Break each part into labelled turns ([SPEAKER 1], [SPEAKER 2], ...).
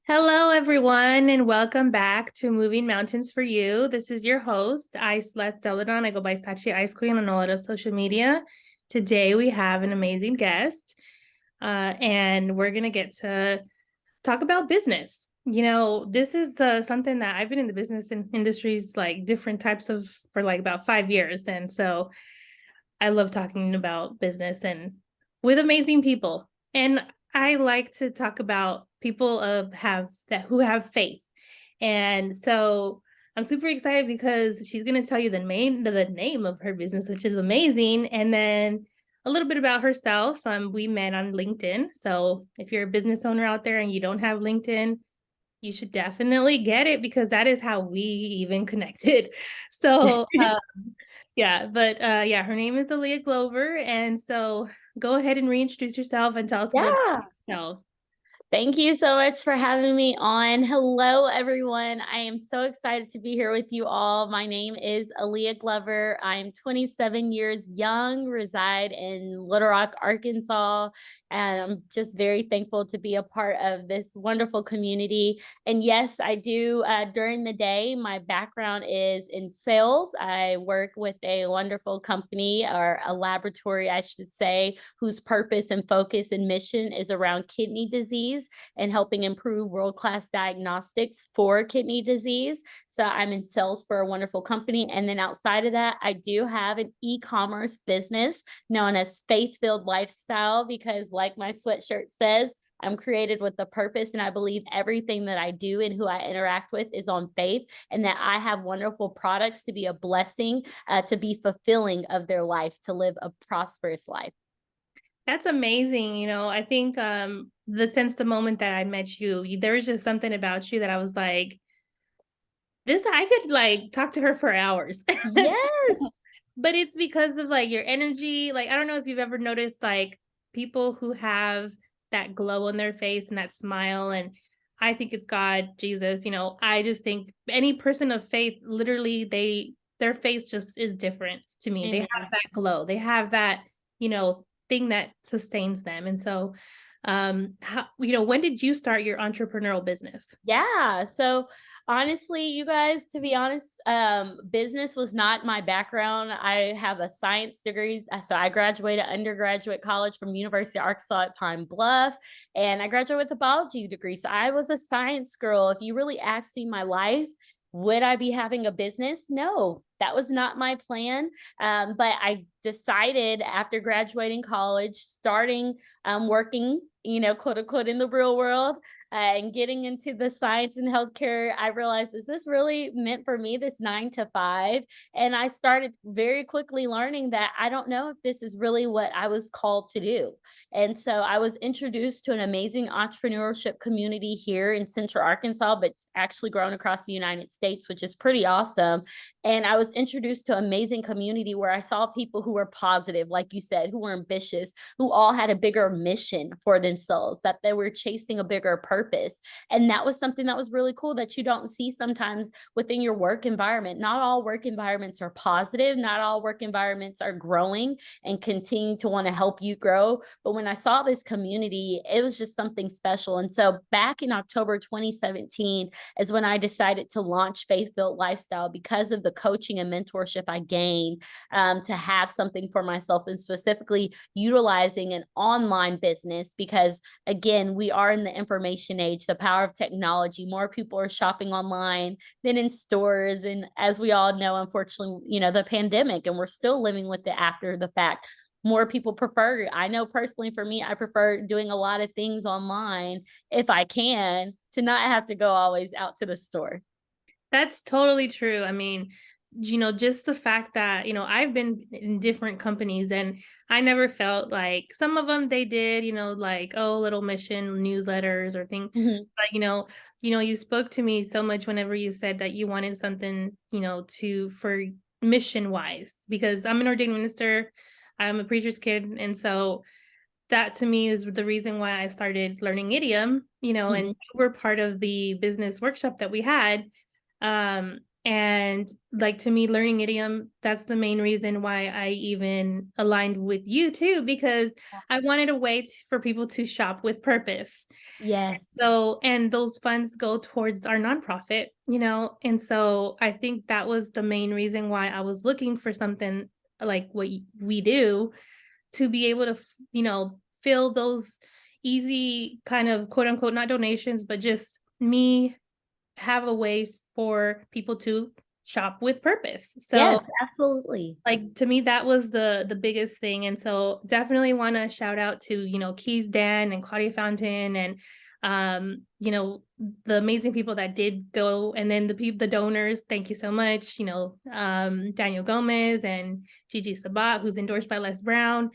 [SPEAKER 1] Hello, everyone, and welcome back to Moving Mountains for You. This is your host, Icelet Celadon. I go by Sachi Ice Queen on a lot of social media. Today, we have an amazing guest, and we're going to get to talk about business. This is something that I've been in the business industries, like different types of, for like about 5 years. And so I love talking about business and with amazing people. And I like to talk about people who have faith. And so I'm super excited because she's going to tell you the name of her business, which is amazing. And then a little bit about herself. We met on LinkedIn. So if you're a business owner out there and you don't have LinkedIn, you should definitely get it because that is how we even connected. So yeah, but yeah, her name is Aliyah Glover. And so go ahead and reintroduce yourself and tell us a little bit
[SPEAKER 2] Yeah.
[SPEAKER 1] about yourself.
[SPEAKER 2] Thank you so much for having me on. Hello, everyone. I am so excited to be here with you all. My name is Aliyah Glover. I'm 27 years young, reside in Little Rock, Arkansas, and I'm just very thankful to be a part of this wonderful community. And yes, I do during the day, my background is in sales. I work with a wonderful company, or a laboratory, I should say, whose purpose and focus and mission is around kidney disease and helping improve world-class diagnostics for kidney disease. So I'm in sales for a wonderful company. And then outside of that, I do have an e-commerce business known as Faith-Filled Lifestyle, because like my sweatshirt says, I'm created with a purpose, and I believe everything that I do and who I interact with is on faith, and that I have wonderful products to be a blessing, to be fulfilling of their life, to live a prosperous life.
[SPEAKER 1] That's amazing. I think since the moment that I met you, there was just something about you that I was like, this I could like talk to her for hours.
[SPEAKER 2] Yes.
[SPEAKER 1] But it's because of like your energy. Like, I don't know if you've ever noticed like people who have that glow on their face and that smile. And I think it's God, Jesus. I just think any person of faith, literally, their face just is different to me. They have
[SPEAKER 2] Amen.
[SPEAKER 1] that glow. They have that, thing that sustains them. And so when did you start your entrepreneurial business?
[SPEAKER 2] Yeah. So honestly, you guys, to be honest, business was not my background. I have a science degree. So I graduated undergraduate college from University of Arkansas at Pine Bluff, and I graduated with a biology degree. So I was a science girl. If you really asked me my life, would I be having a business? No, that was not my plan. But I decided after graduating college, starting working, quote unquote, in the real world, and getting into the science and healthcare, I realized, is this really meant for me, this 9 to 5? And I started very quickly learning that I don't know if this is really what I was called to do. And so I was introduced to an amazing entrepreneurship community here in Central Arkansas, but it's actually grown across the United States, which is pretty awesome. And I was introduced to an amazing community where I saw people who were positive, like you said, who were ambitious, who all had a bigger mission for themselves, that they were chasing a bigger purpose. And that was something that was really cool that you don't see sometimes within your work environment. Not all work environments are positive. Not all work environments are growing and continue to want to help you grow. But when I saw this community, it was just something special. And so back in October 2017 is when I decided to launch Faith-Filled Lifestyle, because of the coaching and mentorship I gained, to have something for myself, and specifically utilizing an online business, because again, we are in the information age, the power of technology. More people are shopping online than in stores. And as we all know, unfortunately, the pandemic, and we're still living with it after the fact. More people prefer, I know personally for me, I prefer doing a lot of things online if I can, to not have to go always out to the store.
[SPEAKER 1] That's totally true. I mean, just the fact that, I've been in different companies and I never felt like some of them they did, like, oh, little mission newsletters or things.
[SPEAKER 2] Mhm.
[SPEAKER 1] But, you spoke to me so much whenever you said that you wanted something, for mission wise, because I'm an ordained minister, I'm a preacher's kid. And so that to me is the reason why I started Learning Idiom, and
[SPEAKER 2] Mhm.
[SPEAKER 1] you were part of the business workshop that we had. And like, to me, learning idiom, that's the main reason why I even aligned with you too, because I wanted a way for people to shop with purpose.
[SPEAKER 2] Yes.
[SPEAKER 1] So, and those funds go towards our nonprofit, and so I think that was the main reason why I was looking for something like what we do, to be able to, fill those easy kind of quote unquote, not donations, but just me have a way for people to shop with purpose. So,
[SPEAKER 2] Yes, absolutely.
[SPEAKER 1] like, to me, that was the biggest thing, and so definitely wanna shout out to, Keys Dan and Claudia Fountain and, the amazing people that did go, and then the donors, thank you so much, Daniel Gomez and Gigi Sabat, who's endorsed by Les Brown.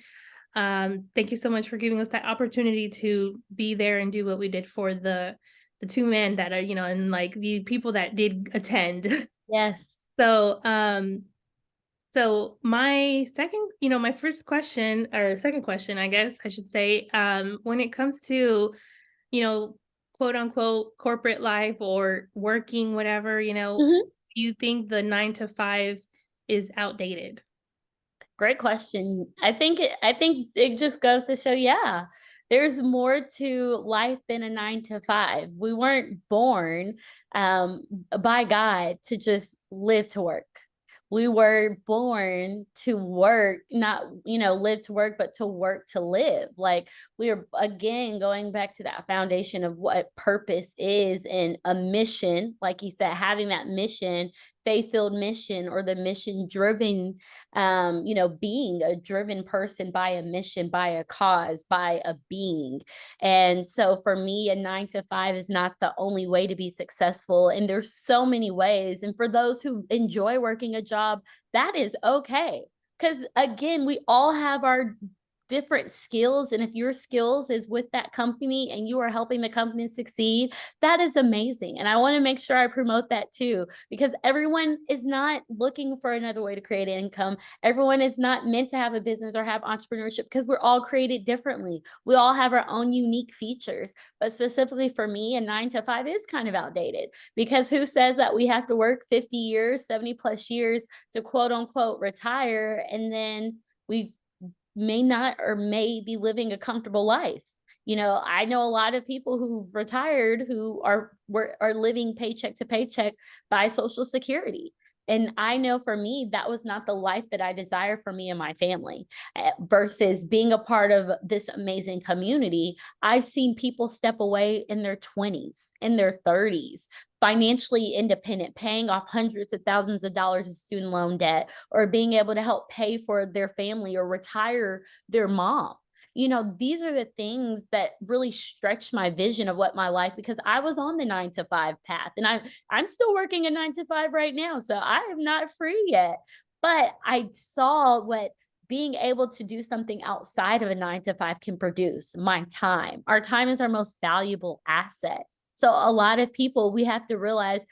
[SPEAKER 1] Thank you so much for giving us that opportunity to be there and do what we did for the two men that are, and like the people that did attend.
[SPEAKER 2] Yes.
[SPEAKER 1] So, so my first question, or second question, I guess I should say, when it comes to, you know, quote unquote corporate life or working, whatever,
[SPEAKER 2] Mhm.
[SPEAKER 1] do you think the 9 to 5 is outdated?
[SPEAKER 2] Great question. I think it just goes to show, yeah, there's more to life than a 9 to 5. We weren't born um, by God to just live to work. We were born to work, not, live to work, but to work to live. Like, we are, again, going back to that foundation of what purpose is and a mission. Like you said, having that mission, faith-filled mission, or the mission driven, being a driven person by a mission, by a cause, by a being. And so for me, a 9 to 5 is not the only way to be successful. And there's so many ways. And for those who enjoy working a job, that is okay. Because again, we all have our different skills. And if your skills is with that company and you are helping the company succeed, that is amazing. And I want to make sure I promote that too, because everyone is not looking for another way to create income. Everyone is not meant to have a business or have entrepreneurship, because we're all created differently. We all have our own unique features. But specifically for me, a 9 to 5 is kind of outdated, because who says that we have to work 50 years, 70 plus years to quote unquote retire, and then we may not, or may be living a comfortable life. I know a lot of people who've retired who are living paycheck to paycheck by Social Security. And I know for me, that was not the life that I desire for me and my family. Versus being a part of this amazing community, I've seen people step away in their 20s, in their 30s, financially independent, paying off hundreds of thousands of dollars of student loan debt, or being able to help pay for their family or retire their mom. These are the things that really stretch my vision of what my life, because I was on the 9 to 5 path, and I'm still working a 9 to 5 right now. So I am not free yet. But I saw what being able to do something outside of a 9 to 5 can produce. My time. Our time is our most valuable asset. So a lot of people, we have to realize,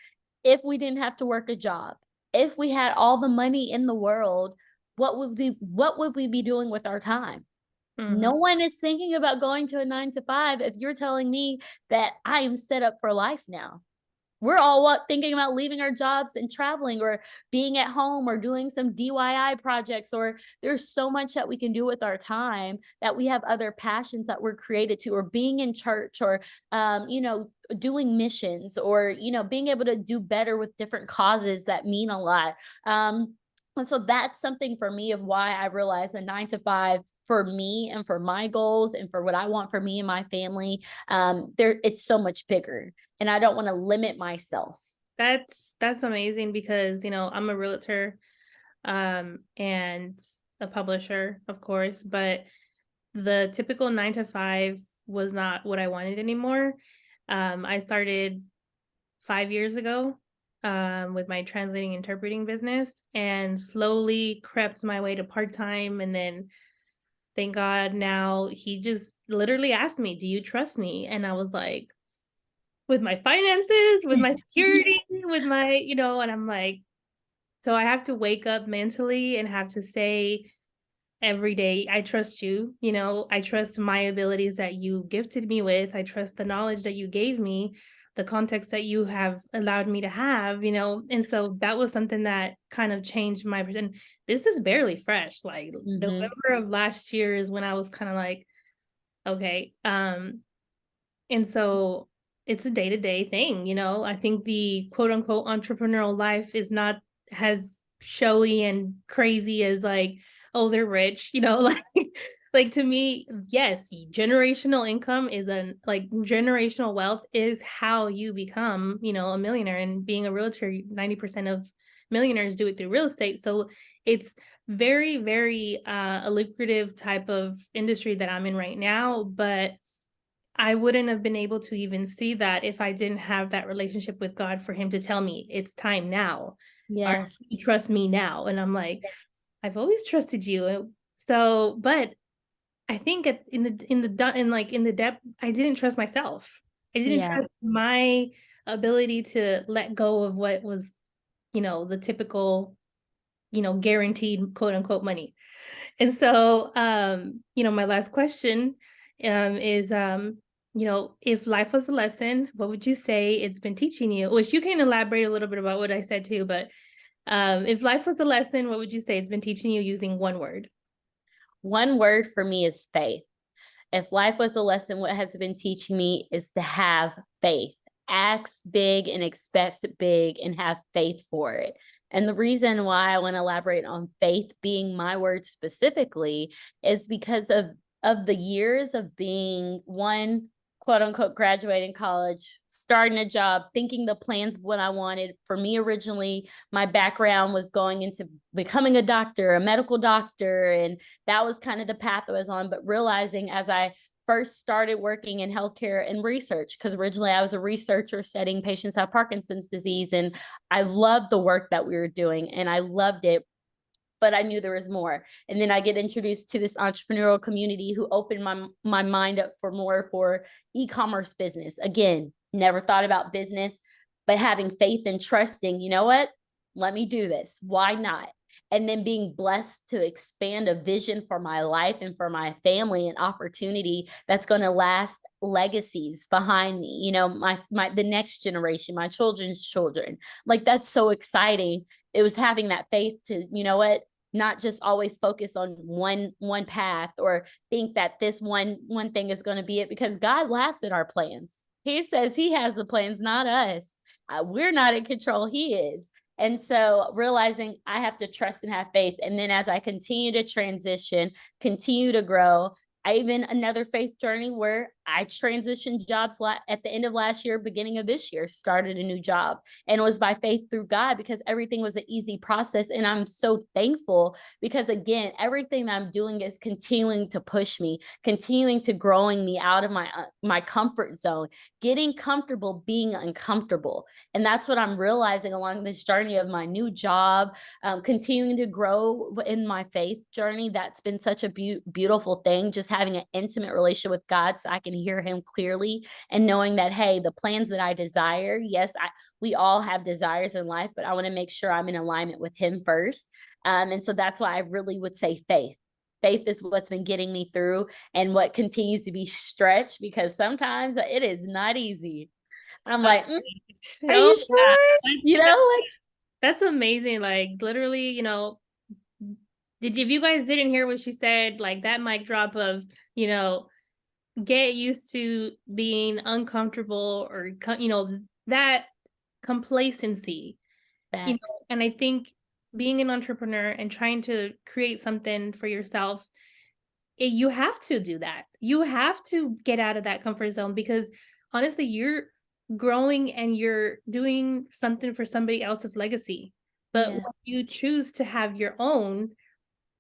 [SPEAKER 2] if we didn't have to work a job, if we had all the money in the world, what would we be doing with our time? No
[SPEAKER 1] Mhm.
[SPEAKER 2] one is thinking about going to a 9 to 5 if you're telling me that I am set up for life now. We're all thinking about leaving our jobs and traveling, or being at home, or doing some DIY projects, or there's so much that we can do with our time, that we have other passions that we're created to, or being in church, or doing missions, or being able to do better with different causes that mean a lot. And so that's something for me of why I realized a 9 to 5 for me, and for my goals, and for what I want for me and my family, it's so much bigger, and I don't want to limit myself.
[SPEAKER 1] That's amazing, because, I'm a realtor, and a publisher, of course, but the typical 9 to 5 was not what I wanted anymore. I started 5 years ago, with my translating interpreting business, and slowly crept my way to part-time, and then thank God now he just literally asked me, "Do you trust me?" And I was like, with my finances, with my security, with my, and I'm like, so I have to wake up mentally and have to say every day, I trust you, I trust my abilities that you gifted me with. I trust the knowledge that you gave me. the context that you have allowed me to have, and so that was something that kind of changed my and this is barely fresh. Like November of last year is when I was kind of like, okay. And so it's a day-to-day thing, I think the quote unquote entrepreneurial life is not as showy and crazy as like, oh, they're rich, like to me, yes, generational income is generational wealth is how you become, a millionaire. And being a realtor, 90% of millionaires do it through real estate. So it's very, very a lucrative type of industry that I'm in right now. But I wouldn't have been able to even see that if I didn't have that relationship with God for him to tell me it's time now. Or
[SPEAKER 2] Yes.
[SPEAKER 1] you trust me now. And I'm like, I've always trusted you. So, but I think in the depth, I didn't trust myself. I didn't
[SPEAKER 2] Yeah.
[SPEAKER 1] trust my ability to let go of what was, the typical, guaranteed quote unquote money. And so, my last question is, if life was a lesson, what would you say it's been teaching you? Which you can elaborate a little bit about what I said too, but if life was a lesson, what would you say it's been teaching you using one word?
[SPEAKER 2] One word for me is faith. If life was a lesson, what has been teaching me is to have faith. Act big and expect big and have faith for it. And the reason why I want to elaborate on faith being my word specifically is because of the years of being one quote unquote graduating college, starting a job, thinking the plans of what I wanted. For me, originally, my background was going into becoming a doctor, a medical doctor, and that was kind of the path I was on. But realizing as I first started working in healthcare and research, because originally I was a researcher studying patients who have Parkinson's disease, and I loved the work that we were doing, and I loved it. But I knew there was more. And then I get introduced to this entrepreneurial community who opened my mind up for more for e-commerce business. Again, never thought about business, but having faith and trusting, you know what? Let me do this. Why not? And then being blessed to expand a vision for my life and for my family and opportunity that's going to last legacies behind me, the next generation, my children's children. Like, that's so exciting. It was having that faith to, not just always focus on one path or think that this one thing is going to be it, because God laughs at our plans. He says he has the plans, not us. We're not in control. He is. And so realizing I have to trust and have faith. And then as I continue to transition, continue to grow, I even another faith journey where I transitioned jobs at the end of last year, beginning of this year, started a new job. And it was by faith through God, because everything was an easy process. And I'm so thankful because, again, everything that I'm doing is continuing to push me, continuing to growing me out of my comfort zone, getting comfortable being uncomfortable. And that's what I'm realizing along this journey of my new job, continuing to grow in my faith journey. That's been such a beautiful thing, just having an intimate relationship with God so I can hear him clearly, and knowing that, hey, the plans that I desire, yes, we all have desires in life, but I want to make sure I'm in alignment with him first. And so that's why I really would say faith. Faith is what's been getting me through and what continues to be stretched, because sometimes it is not easy. I'm like, are
[SPEAKER 1] Oh,
[SPEAKER 2] you sure?
[SPEAKER 1] that's amazing. Like literally, if you guys didn't hear what she said, like that mic drop of, get used to being uncomfortable, or, that complacency, and I think being an entrepreneur and trying to create something for yourself, you have to do that. You have to get out of that comfort zone, because honestly, you're growing and you're doing something for somebody else's legacy. But when you choose to have your own,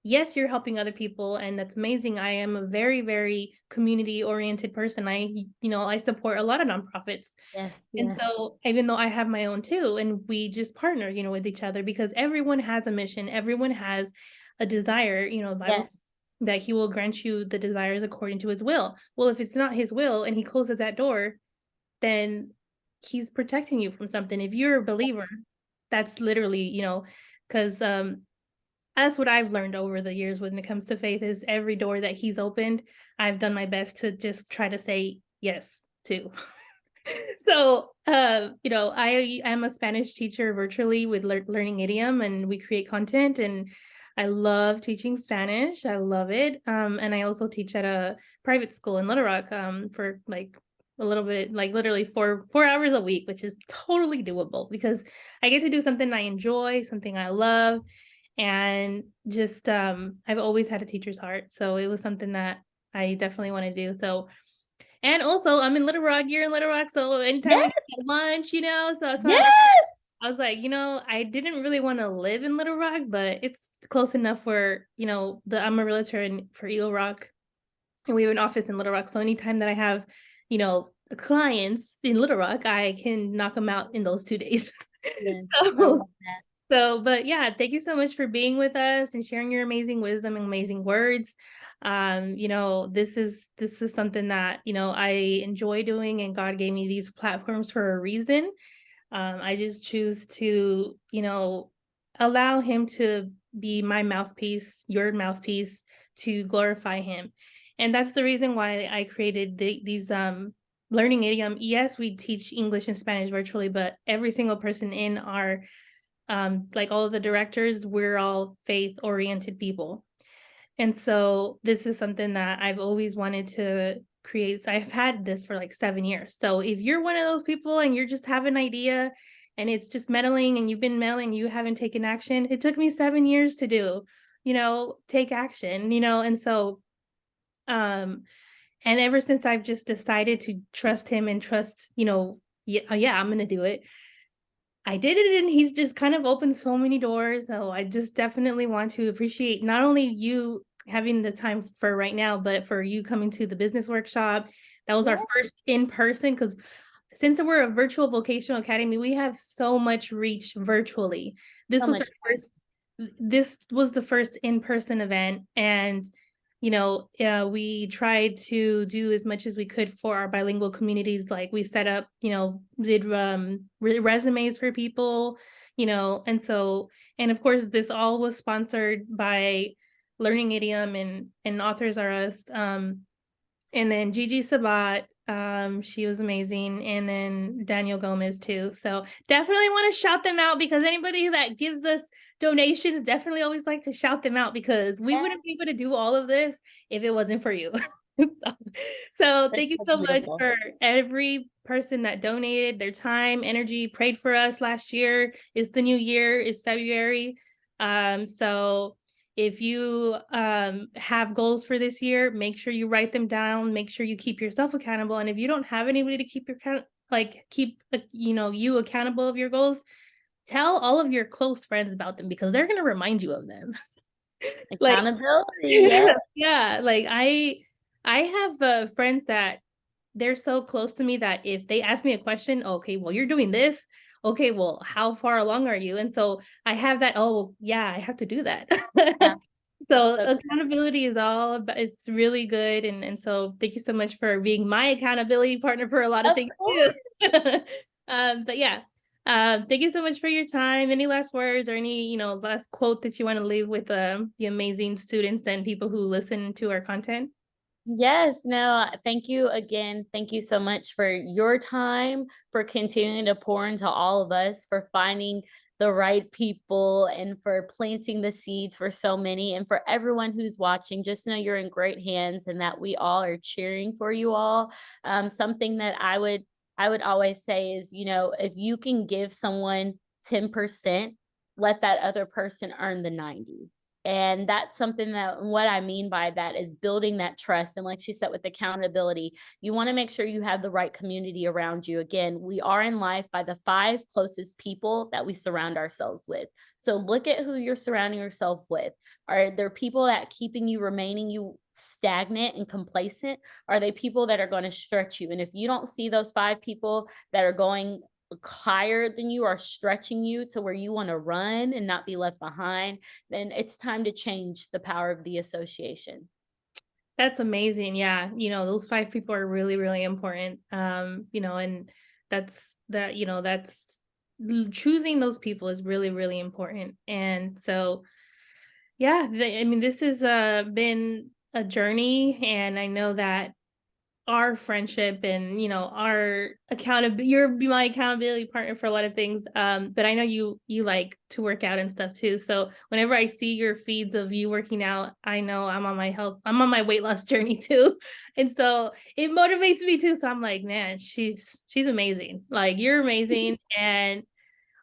[SPEAKER 1] yes, you're helping other people, and that's amazing. I am a very, very community oriented person. I support a lot of nonprofits. And so even though I have my own too, and we just partner, with each other, because everyone has a mission, everyone has a desire, the Bible says that he will grant you the desires according to his will. Well, if it's not his will and he closes that door, then he's protecting you from something. If you're a believer, that's literally, because that's what I've learned over the years when it comes to faith, is every door that he's opened, I've done my best to just try to say yes to. So, I am a Spanish teacher virtually with Learning Idiom, and we create content, and I love teaching Spanish. I love it. And I also teach at a private school in Little Rock, for like a little bit, like literally 4 hours a week, which is totally doable because I get to do something I enjoy, something I love, and just I've always had a teacher's heart, so it was something that I definitely want to do. So, and also, I'm in Little Rock, you're in Little Rock, so anytime we
[SPEAKER 2] Yes,
[SPEAKER 1] get lunch, so that's why
[SPEAKER 2] yes,
[SPEAKER 1] I was like, I didn't really want to live in Little Rock, but it's close enough where, I'm a realtor for Eagle Rock, and we have an office in Little Rock. So anytime that I have, clients in Little Rock, I can knock them out in those 2 days.
[SPEAKER 2] yes. I
[SPEAKER 1] So
[SPEAKER 2] love that.
[SPEAKER 1] but yeah, thank you so much for being with us and sharing your amazing wisdom and amazing words. This is something that, I enjoy doing, and God gave me these platforms for a reason. I just choose to, allow him to be my mouthpiece, your mouthpiece, to glorify him. And that's the reason why I created these learning idiom. Yes, we teach English and Spanish virtually, but every single person in our like all of the directors, we're all faith oriented people. And so this is something that I've always wanted to create. So I've had this for like 7 years. So if you're one of those people and you're just have an idea and it's just meddling and you've been meddling, you haven't taken action. It took me 7 years to do, take action, and so um and ever since I've just decided to trust him and trust, yeah, I'm gonna do it. I did it, and he's just kind of opened so many doors. So I just definitely want to appreciate not only you having the time for right now, but for you coming to the business workshop. That was our
[SPEAKER 2] Yeah,
[SPEAKER 1] first in person, because since we're a virtual vocational academy, we have so much reach virtually. This
[SPEAKER 2] so
[SPEAKER 1] was
[SPEAKER 2] much
[SPEAKER 1] our
[SPEAKER 2] fun.
[SPEAKER 1] first, this was the first in-person event. And we tried to do as much as we could for our bilingual communities. Like we set up, did resumes for people, and so, and of course, this all was sponsored by Learning Idiom and Authors R Us. And then Gigi Sabat, she was amazing, and then Daniel Gomez too. So definitely want to shout them out, because anybody that gives us donations, definitely always like to shout them out, because we
[SPEAKER 2] Yeah,
[SPEAKER 1] wouldn't be able to do all of this if it wasn't for you. So
[SPEAKER 2] that's
[SPEAKER 1] thank you
[SPEAKER 2] so
[SPEAKER 1] so much
[SPEAKER 2] beautiful.
[SPEAKER 1] for every person that donated their time, energy, prayed for us last year. It's the new year, it's February. So if you have goals for this year, make sure you write them down. Make sure you keep yourself accountable. And if you don't have anybody to keep you accountable of your goals, tell all of your close friends about them, because they're gonna remind you of them. Like,
[SPEAKER 2] Accountability. Yeah.
[SPEAKER 1] yeah, like I have friends that they're so close to me that if they ask me a question, okay, well, you're doing this. Okay, well, how far along are you? And so I have that, oh, well, yeah, I have to do that.
[SPEAKER 2] Yeah. That's
[SPEAKER 1] So
[SPEAKER 2] so
[SPEAKER 1] accountability is all about, it's really good. And so thank you so much for being my accountability partner for a lot of
[SPEAKER 2] of
[SPEAKER 1] things too.
[SPEAKER 2] course.
[SPEAKER 1] But yeah, thank you so much for your time. Any last words or any, last quote that you want to leave with the amazing students and people who listen to our content?
[SPEAKER 2] Yes, no, thank you again. Thank you so much for your time, for continuing to pour into all of us, for finding the right people, and for planting the seeds for so many. And for everyone who's watching, just know you're in great hands and that we all are cheering for you all. Something that I would always say is, if you can give someone 10%, let that other person earn the 90. And that's something that, what I mean by that is building that trust. And like she said, with accountability, you want to make sure you have the right community around you. Again, we are in life by the 5 closest people that we surround ourselves with. So look at who you're surrounding yourself with. Are there people that keeping you, remaining you stagnant and complacent? Are they people that are going to stretch you? And if you don't see those 5 people that are going higher than you, are stretching you to where you want to run and not be left behind, then it's time to change the power of the association.
[SPEAKER 1] That's amazing. Yeah. Those 5 people are really, really important. And that's choosing those people is really, really important. And so, yeah, I mean, this has been a journey, and I know that our friendship and, our you're my accountability partner for a lot of things. But I know you like to work out and stuff too. So whenever I see your feeds of you working out, I know I'm on my weight loss journey too. And so it motivates me too. So I'm like, man, she's amazing. Like, you're amazing. And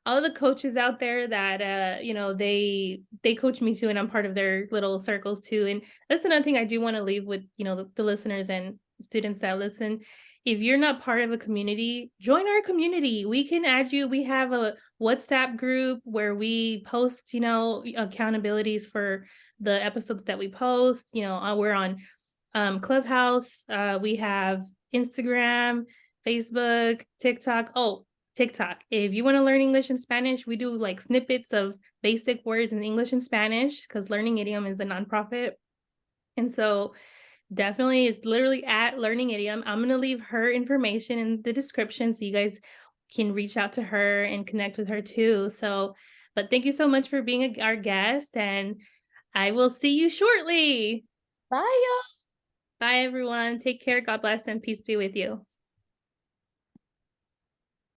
[SPEAKER 1] all of the coaches out there that they coach me too, and I'm part of their little circles too. And that's another thing I do want to leave with, the listeners and students that listen. If you're not part of a community, join our community. We can add you. We have a WhatsApp group where we post, accountabilities for the episodes that we post. We're on Clubhouse. We have Instagram, Facebook, TikTok. Oh, TikTok. If you want to learn English and Spanish, we do like snippets of basic words in English and Spanish, because Learning Idiom is a nonprofit. And so definitely, it's literally at Learning Idiom. I'm going to leave her information in the description so you guys can reach out to her and connect with her too. So, but thank you so much for being our guest, and I will see you shortly.
[SPEAKER 2] Bye, y'all.
[SPEAKER 1] Bye, everyone. Take care. God bless, and peace be with you.